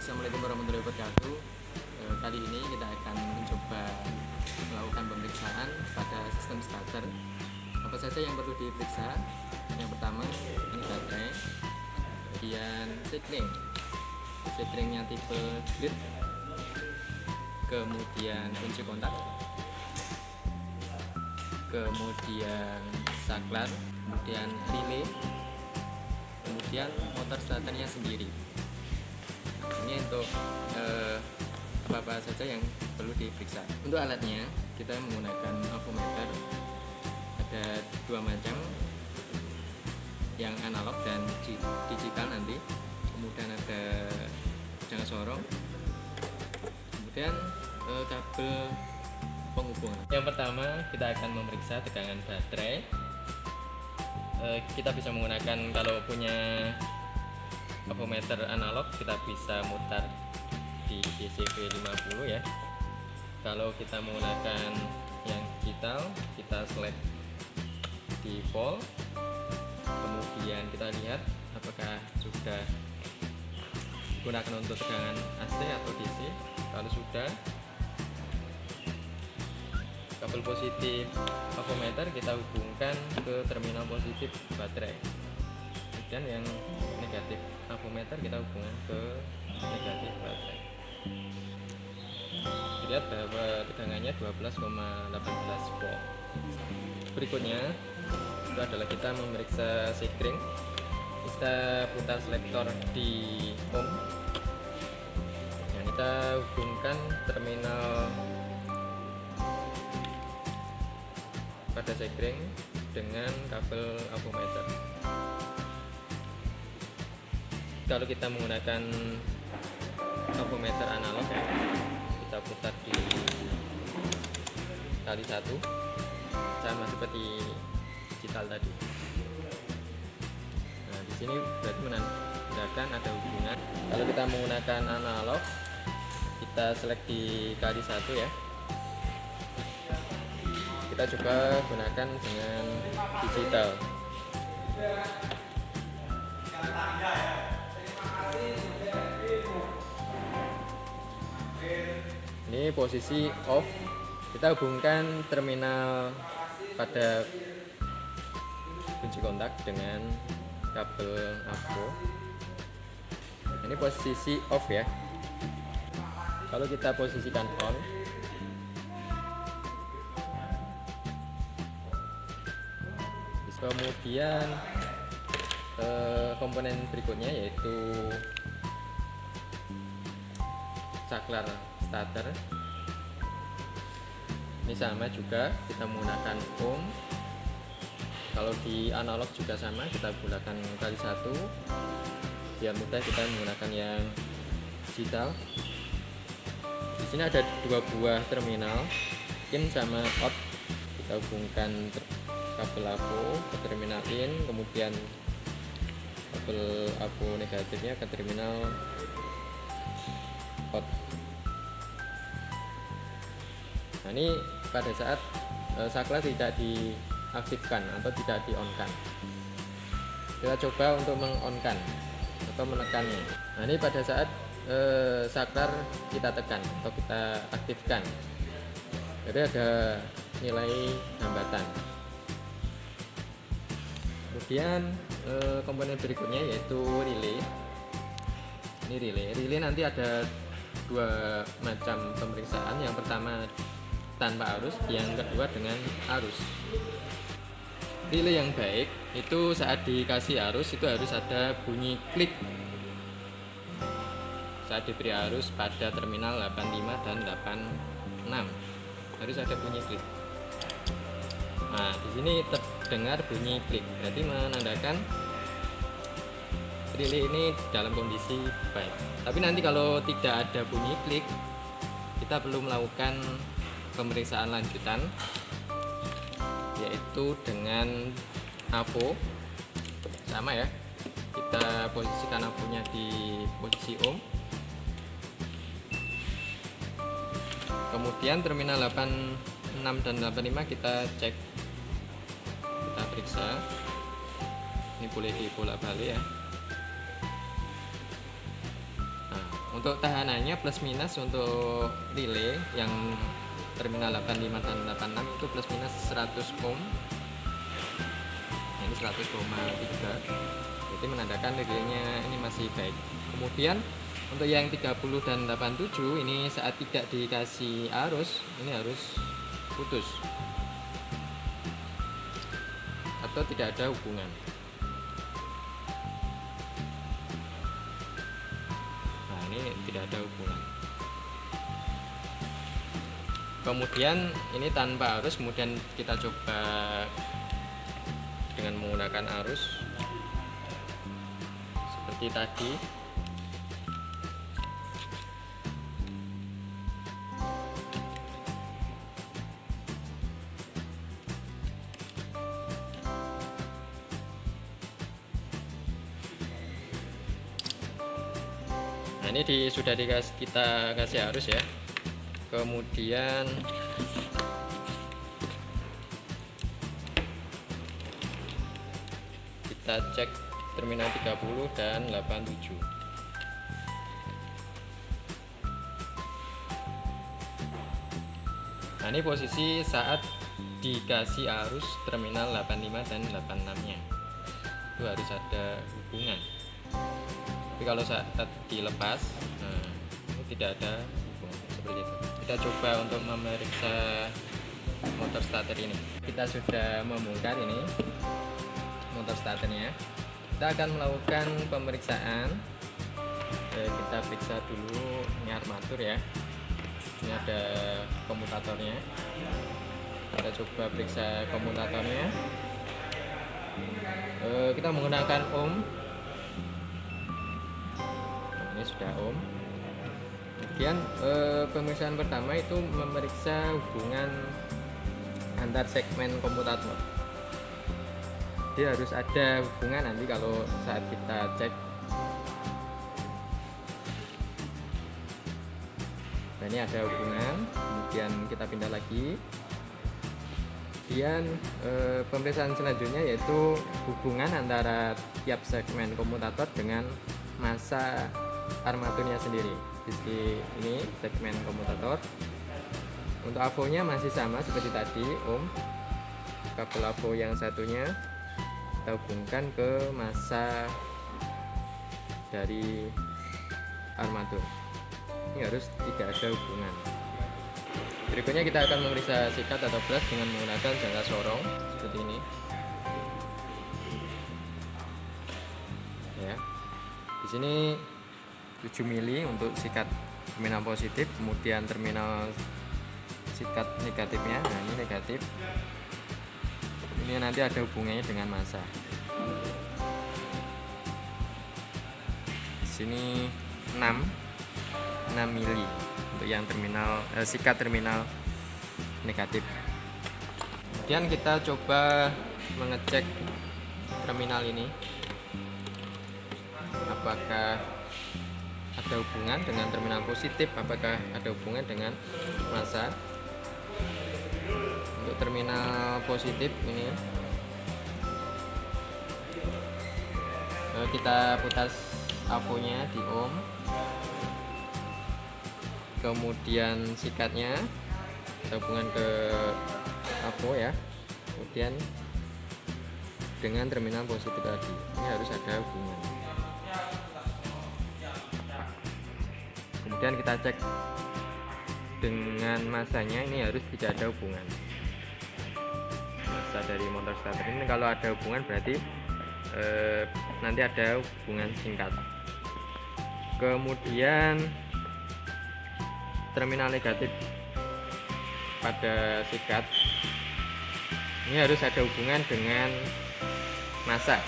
Assalamualaikum warahmatullahi wabarakatuh. Kali ini kita akan mencoba melakukan pemeriksaan pada sistem starter. Apa saja yang perlu diperiksa? Yang pertama ini baterai, kemudian sekringnya tipe grid, kemudian kunci kontak, kemudian saklar, kemudian relay, kemudian motor starternya sendiri. Ini untuk apa-apa saja yang perlu diperiksa. Untuk alatnya kita menggunakan avometer, ada dua macam, yang analog dan digital nanti. Kemudian ada jangka sorong, kemudian kabel penghubungan. Yang pertama kita akan memeriksa tegangan baterai. Kita bisa menggunakan, kalau punya avometer analog kita bisa mutar di DCV 50 ya. Kalau kita menggunakan yang digital kita select di volt, kemudian kita lihat apakah sudah digunakan untuk tegangan AC atau DC. Kalau sudah, kabel positif avometer kita hubungkan ke terminal positif baterai, dan yang negatif avometer kita hubungkan ke negatif baterai. Lihat bahwa tegangannya 12,18 volt. Berikutnya itu adalah kita memeriksa sekring. Kita putar selektor di ohm yang kita hubungkan terminal pada sekring dengan kabel avometer. Kalau kita menggunakan avometer analog ya, kita putar di kali 1 sama seperti digital tadi. Nah, di sini berarti menandakan ada hubungan. Kalau kita menggunakan analog, kita select di kali 1 ya. Kita coba gunakan dengan digital. Ini posisi off. Kita hubungkan terminal pada kunci kontak dengan kabel avo. Ini posisi off ya. Kalau kita posisikan on, kemudian komponen berikutnya yaitu saklar starter. Ini sama juga, kita menggunakan ohm. Kalau di analog juga sama, kita gunakan kali 1. Biar mudah kita menggunakan yang digital. Di sini ada dua buah terminal, in sama out. Kita hubungkan kabel avo ke terminal in, kemudian kabel avo negatifnya ke terminal out. Nah, ini pada saat saklar tidak diaktifkan atau tidak di-on-kan. Kita coba untuk meng-on-kan atau menekannya. Nah, ini pada saat saklar kita tekan atau kita aktifkan, jadi ada nilai hambatan. Kemudian komponen berikutnya yaitu relay. Ini relay nanti ada dua macam pemeriksaan. Yang pertama tanpa arus, yang kedua dengan arus. Relay yang baik itu saat dikasih arus itu harus ada bunyi klik. Saat diberi arus pada terminal 85 dan 86 harus ada bunyi klik. Nah, di sini terdengar bunyi klik, berarti menandakan relay ini dalam kondisi baik. Tapi nanti kalau tidak ada bunyi klik, kita perlu melakukan pemeriksaan lanjutan, yaitu dengan avo. Sama ya, kita posisikan avonya di posisi ohm. Kemudian terminal 86 dan 85 kita cek, kita periksa. Ini boleh dibolak-balik ya. Untuk tahanannya plus minus untuk relay yang terminal 85 dan 86 itu plus minus 100 ohm. Nah, ini 100,3, jadi menandakan relaynya ini masih baik. Kemudian untuk yang 30 dan 87 ini saat tidak dikasih arus, ini harus putus atau tidak ada hubungan. Nah, ini tidak ada hubungan. Kemudian ini tanpa arus, kemudian kita coba dengan menggunakan arus seperti tadi. Nah, ini sudah kita kasih arus ya. Kemudian kita cek terminal 30 dan 87. Nah, ini posisi saat dikasih arus terminal 85 dan 86-nya. Itu harus ada hubungan. Tapi kalau saat dilepas, nah, ini tidak ada hubungan seperti itu. Kita coba untuk memeriksa motor starter ini. Kita sudah membongkar ini motor starternya. Kita akan melakukan pemeriksaan. Kita periksa dulu ini armatur ya. Ini ada komutatornya. Kita coba periksa komutatornya. Kita menggunakan ohm. Ini sudah ohm. Kemudian pemeriksaan pertama itu memeriksa hubungan antar segmen komutator. Dia harus ada hubungan nanti kalau saat kita cek. Nah, ini ada hubungan. Kemudian kita pindah lagi. Kemudian pemeriksaan selanjutnya yaitu hubungan antara tiap segmen komutator dengan massa armaturnya sendiri. Di ini segmen komutator. Untuk avonya masih sama seperti tadi, ohm. Kabel avo yang satunya kita hubungkan ke massa dari armatur. Ini harus tidak ada hubungan. Berikutnya kita akan memeriksa sikat atau brush dengan menggunakan jangka sorong seperti ini. Ya. Di sini 7 mili untuk sikat terminal positif, kemudian terminal sikat negatifnya. Nah, ini negatif. Ini nanti ada hubungannya dengan massa. Di sini 6 mili untuk yang terminal sikat terminal negatif. Kemudian kita coba mengecek terminal ini apakah ada hubungan dengan terminal positif, apakah ada hubungan dengan massa. Untuk terminal positif ini kita putar avonya di ohm, kemudian sikatnya kita hubungan ke avo ya, kemudian dengan terminal positif tadi ini harus ada hubungan. Kemudian kita cek dengan massanya, ini harus tidak ada hubungan. Massa dari motor starter ini kalau ada hubungan berarti nanti ada hubungan singkat. Kemudian terminal negatif pada sikat ini harus ada hubungan dengan massa.